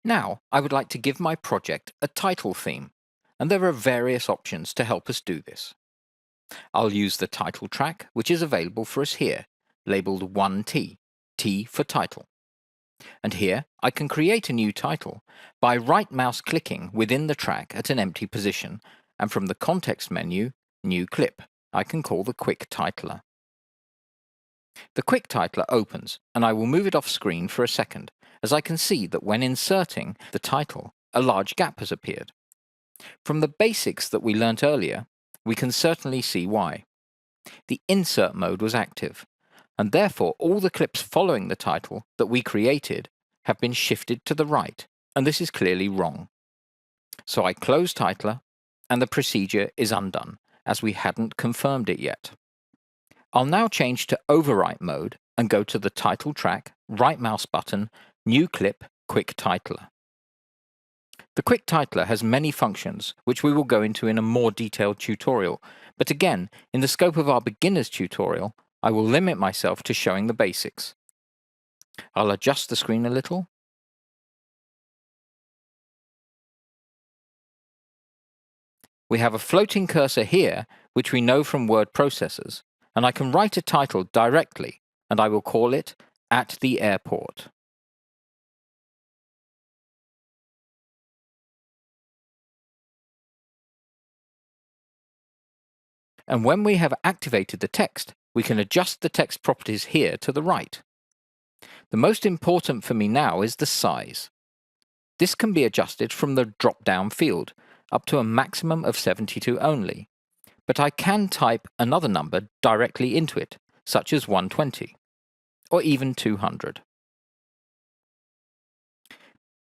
Now, I would like to give my project a title theme, and there are various options to help us do this. I'll use the title track, which is available for us here, labeled 1T, T for title. And here, I can create a new title by right mouse clicking within the track at an empty position, and from the context menu, New Clip, I can call the Quick Titler. The Quick Titler opens, and I will move it off screen for a second, as I can see that when inserting the title, a large gap has appeared. From the basics that we learnt earlier, we can certainly see why. The insert mode was active, and therefore all the clips following the title that we created have been shifted to the right, and this is clearly wrong. So I close Titler, and the procedure is undone, as we hadn't confirmed it yet. I'll now change to overwrite mode and go to the title track, right mouse button, New Clip, Quick Titler. The Quick Titler has many functions, which we will go into in a more detailed tutorial, but again, in the scope of our beginner's tutorial, I will limit myself to showing the basics. I'll adjust the screen a little. We have a floating cursor here, which we know from word processors, and I can write a title directly, and I will call it At the Airport. And when we have activated the text, we can adjust the text properties here to the right. The most important for me now is the size. This can be adjusted from the drop-down field, up to a maximum of 72 only, but I can type another number directly into it, such as 120, or even 200.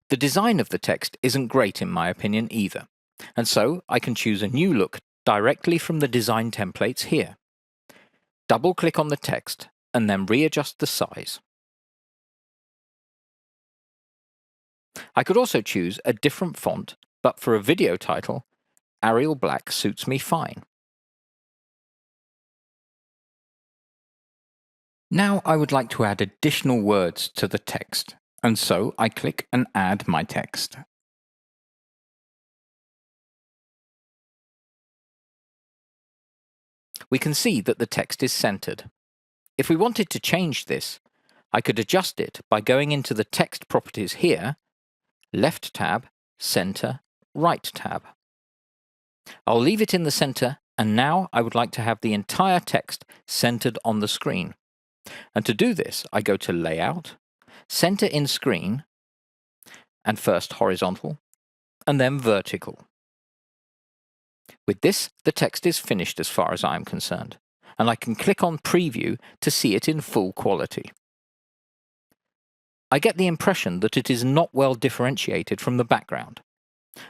The design of the text isn't great in my opinion either, and so I can choose a new look directly from the design templates here. Double-click on the text and then readjust the size. I could also choose a different font, but for a video title, Arial Black suits me fine. Now I would like to add additional words to the text, and so I click and add my text. We can see that the text is centered. If we wanted to change this, I could adjust it by going into the text properties here, left tab, center, right tab. I'll leave it in the center, and now I would like to have the entire text centered on the screen. And to do this, I go to Layout, Center in Screen, and first horizontal, and then vertical. With this, the text is finished as far as I am concerned, and I can click on Preview to see it in full quality. I get the impression that it is not well differentiated from the background,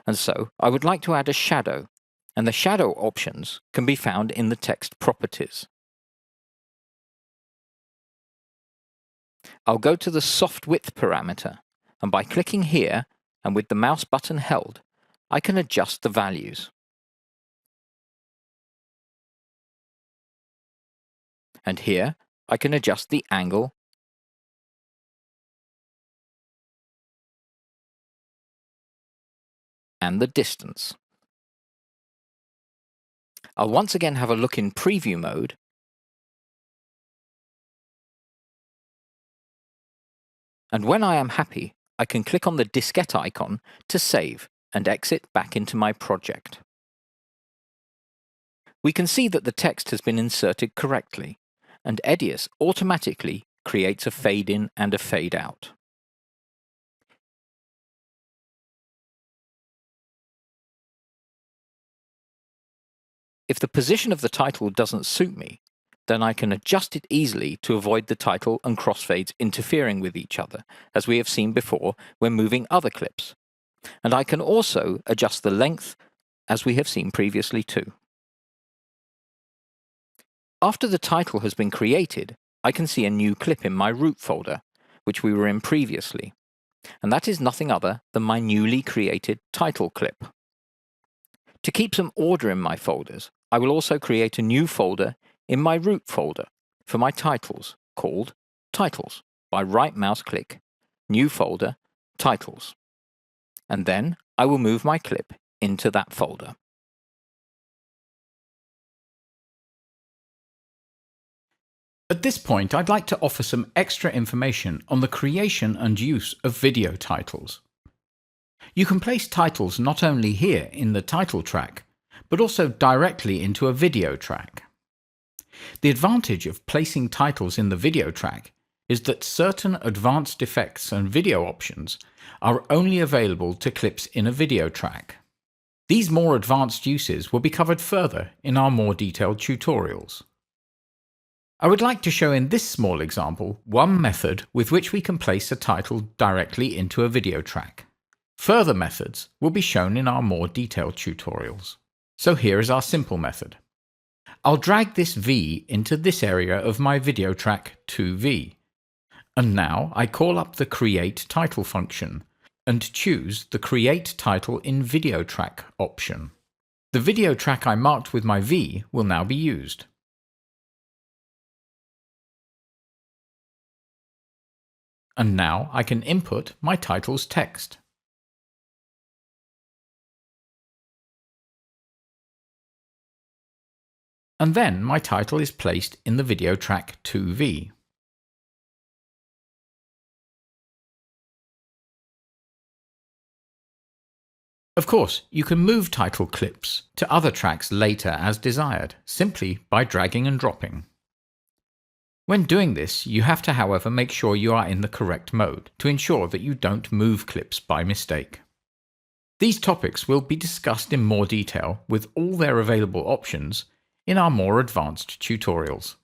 and so I would like to add a shadow, and the shadow options can be found in the text properties. I'll go to the soft width parameter, and by clicking here and with the mouse button held, I can adjust the values. And here I can adjust the angle and the distance. I'll once again have a look in preview mode, and when I am happy, I can click on the diskette icon to save and exit back into my project. We can see that the text has been inserted correctly, and Edius automatically creates a fade in and a fade out. If the position of the title doesn't suit me, then I can adjust it easily to avoid the title and crossfades interfering with each other, as we have seen before when moving other clips. And I can also adjust the length, as we have seen previously too. After the title has been created, I can see a new clip in my root folder, which we were in previously, and that is nothing other than my newly created title clip. To keep some order in my folders, I will also create a new folder in my root folder for my titles called Titles by right mouse click, New Folder, Titles. and then I will move my clip into that folder. At this point, I'd like to offer some extra information on the creation and use of video titles. You can place titles not only here in the title track, but also directly into a video track. The advantage of placing titles in the video track is that certain advanced effects and video options are only available to clips in a video track. These more advanced uses will be covered further in our more detailed tutorials. I would like to show in this small example one method with which we can place a title directly into a video track. Further methods will be shown in our more detailed tutorials. So here is our simple method. I'll drag this V into this area of my video track 2V. And now I call up the Create Title function and choose the Create Title in Video Track option. The video track I marked with my V will now be used. And now I can input my title's text. And then my title is placed in the video track 2V. Of course, you can move title clips to other tracks later as desired, simply by dragging and dropping. When doing this, you have to, however, make sure you are in the correct mode to ensure that you don't move clips by mistake. These topics will be discussed in more detail with all their available options in our more advanced tutorials.